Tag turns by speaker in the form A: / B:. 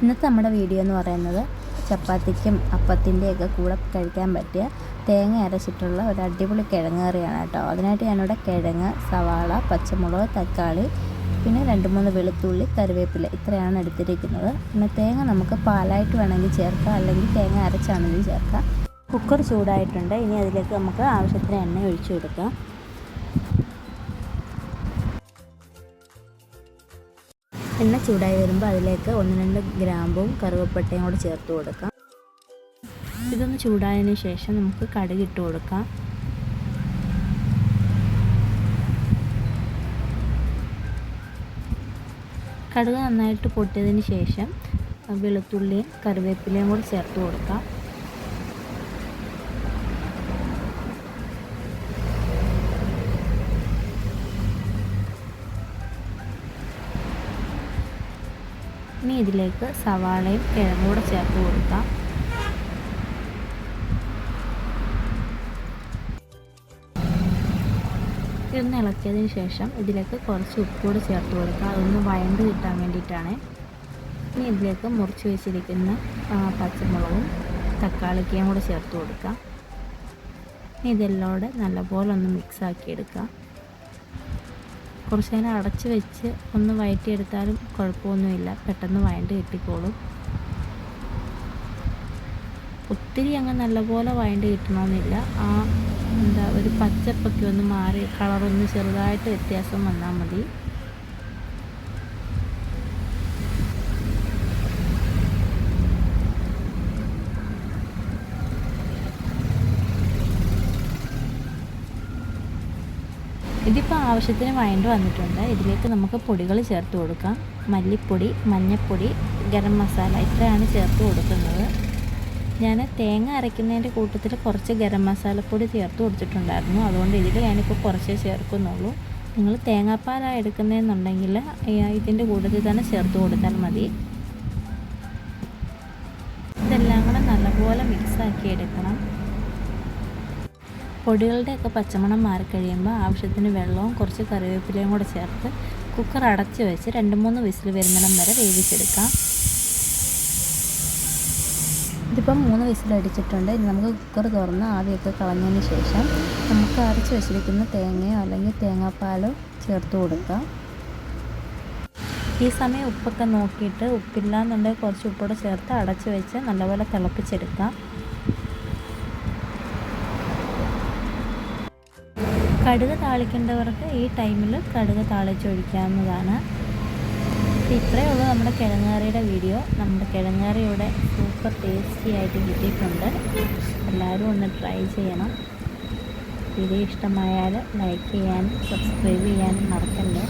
A: ഇന്നത്തെ നമ്മുടെ വീഡിയോ എന്ന് പറയുന്നത് ചപ്പാത്തിക്കും അപ്പത്തിൻ്റെയൊക്കെ കൂടെ കഴിക്കാൻ പറ്റിയ തേങ്ങ അരച്ചിട്ടുള്ള ഒരു അടിപൊളി കിഴങ്ങ് കറിയാണ് കേട്ടോ. അതിനായിട്ട് ഞാനിവിടെ കിഴങ്ങ്, സവാള, പച്ചമുളക്, തക്കാളി, പിന്നെ 2-3 വെളുത്തുള്ളി, കറിവേപ്പില ഇത്രയാണ് എടുത്തിരിക്കുന്നത്. പിന്നെ തേങ്ങ നമുക്ക് പാലായിട്ട് വേണമെങ്കിൽ ചേർക്കാം, അല്ലെങ്കിൽ തേങ്ങ അരച്ചാണെങ്കിലും ചേർക്കാം. കുക്കർ ചൂടായിട്ടുണ്ട്. ഇനി അതിലേക്ക് നമുക്ക് ആവശ്യത്തിന് എണ്ണ ഒഴിച്ചു കൊടുക്കാം. എണ്ണ ചൂടായി വരുമ്പോൾ അതിലേക്ക് 1-2 ഗ്രാമ്പും കറുവപ്പട്ടയും കൂടെ ചേർത്ത് കൊടുക്കാം. ഇതൊന്ന് ചൂടായതിന് ശേഷം നമുക്ക് കടുക് ഇട്ട് കൊടുക്കാം. കടുക് നന്നായിട്ട് പൊട്ടിയതിന് ശേഷം വെളുത്തുള്ളിയും കറിവേപ്പിലയും കൂടെ ചേർത്ത് കൊടുക്കാം. ഇനി ഇതിലേക്ക് സവാളയും കിഴങ്ങും കൂടെ ചേർത്ത് കൊടുക്കാം. ഇതൊന്ന് ഇളക്കിയതിന് ശേഷം ഇതിലേക്ക് കുറച്ച് ഉപ്പ് കൂടെ ചേർത്ത് കൊടുക്കാം. അതൊന്ന് വഴണ്ട് കിട്ടാൻ വേണ്ടിയിട്ടാണ്. ഇനി ഇതിലേക്ക് മുറിച്ച് വെച്ചിരിക്കുന്ന പച്ചമുളകും തക്കാളിക്കയും കൂടെ ചേർത്ത് കൊടുക്കാം. ഇനി ഇതെല്ലാം കൂടെ നല്ലപോലെ ഒന്ന് മിക്സാക്കി എടുക്കാം. കുറച്ച് നേരം അടച്ച് വെച്ച് ഒന്ന് വഴറ്റിയെടുത്താലും കുഴപ്പമൊന്നുമില്ല, പെട്ടെന്ന് വഴണ്ട് കിട്ടിക്കോളും. ഒത്തിരി അങ്ങ് നല്ലപോലെ വഴണ്ട് കിട്ടണമെന്നില്ല. ഒരു പച്ചപ്പൊക്കെ ഒന്ന് മാറി കളറൊന്ന് ചെറുതായിട്ട് വ്യത്യാസം വന്നാൽ മതി. ഇതിപ്പോൾ ആവശ്യത്തിന് വഴണ്ട് വന്നിട്ടുണ്ട്. ഇതിലേക്ക് നമുക്ക് പൊടികൾ ചേർത്ത് കൊടുക്കാം. മല്ലിപ്പൊടി, മഞ്ഞൾപ്പൊടി, ഗരം മസാല ഇത്രയാണ് ചേർത്ത് കൊടുക്കുന്നത്. ഞാൻ തേങ്ങ അരയ്ക്കുന്നതിൻ്റെ കൂട്ടത്തിൽ കുറച്ച് ഗരം മസാലപ്പൊടി ചേർത്ത് കൊടുത്തിട്ടുണ്ടായിരുന്നു. അതുകൊണ്ട് ഇതിൽ ഞാനിപ്പോൾ കുറച്ചേ ചേർക്കുന്നുള്ളൂ. നിങ്ങൾ തേങ്ങാപ്പാലാണ് എടുക്കുന്നതെന്നുണ്ടെങ്കിൽ ഇതിൻ്റെ കൂട്ടത്തിൽ തന്നെ ചേർത്ത് കൊടുത്താൽ മതി. ഇതെല്ലാം കൂടെ നല്ലപോലെ മിക്സാക്കി എടുക്കണം. പൊടികളുടെയൊക്കെ പച്ചമണം മാറിക്കഴിയുമ്പോൾ ആവശ്യത്തിന് വെള്ളവും കുറച്ച് കറിവേപ്പിലയും കൂടെ ചേർത്ത് കുക്കർ അടച്ച് വെച്ച് 2-3 വിസിൽ വരുന്നിടം വരെ വേവിച്ചെടുക്കാം. ഇതിപ്പം 3 വിസിൽ അടിച്ചിട്ടുണ്ട്. ഇനി നമുക്ക് കുക്കർ തുറന്ന് ആവിയൊക്കെ കളഞ്ഞതിന് ശേഷം നമുക്ക് അരച്ച് വെച്ചിരിക്കുന്ന തേങ്ങയോ അല്ലെങ്കിൽ തേങ്ങാപ്പാലോ ചേർത്ത് കൊടുക്കാം. ഈ സമയം ഉപ്പൊക്കെ നോക്കിയിട്ട് ഉപ്പില്ല എന്നുണ്ടെങ്കിൽ കുറച്ച് ഉപ്പോടെ ചേർത്ത് അടച്ച് വെച്ച് നല്ലപോലെ തിളപ്പിച്ചെടുക്കാം. കടുക് താളിക്കേണ്ടവർക്ക് ഈ ടൈമിൽ കടുക് താളിച്ചൊഴിക്കാവുന്നതാണ്. ഇത്രയേ ഉള്ളൂ നമ്മുടെ കിഴങ്ങ് കറിയുടെ വീഡിയോ. നമ്മുടെ കിഴങ്ങ് കറി ഇവിടെ സൂപ്പർ ടേസ്റ്റി ആയിട്ട് കിട്ടിയിട്ടുണ്ട്. എല്ലാവരും ഒന്ന് ട്രൈ ചെയ്യണം. വീഡിയോ ഇഷ്ടമായാൽ ലൈക്ക് ചെയ്യാനും സബ്സ്ക്രൈബ് ചെയ്യാനും മറക്കല്ലേ.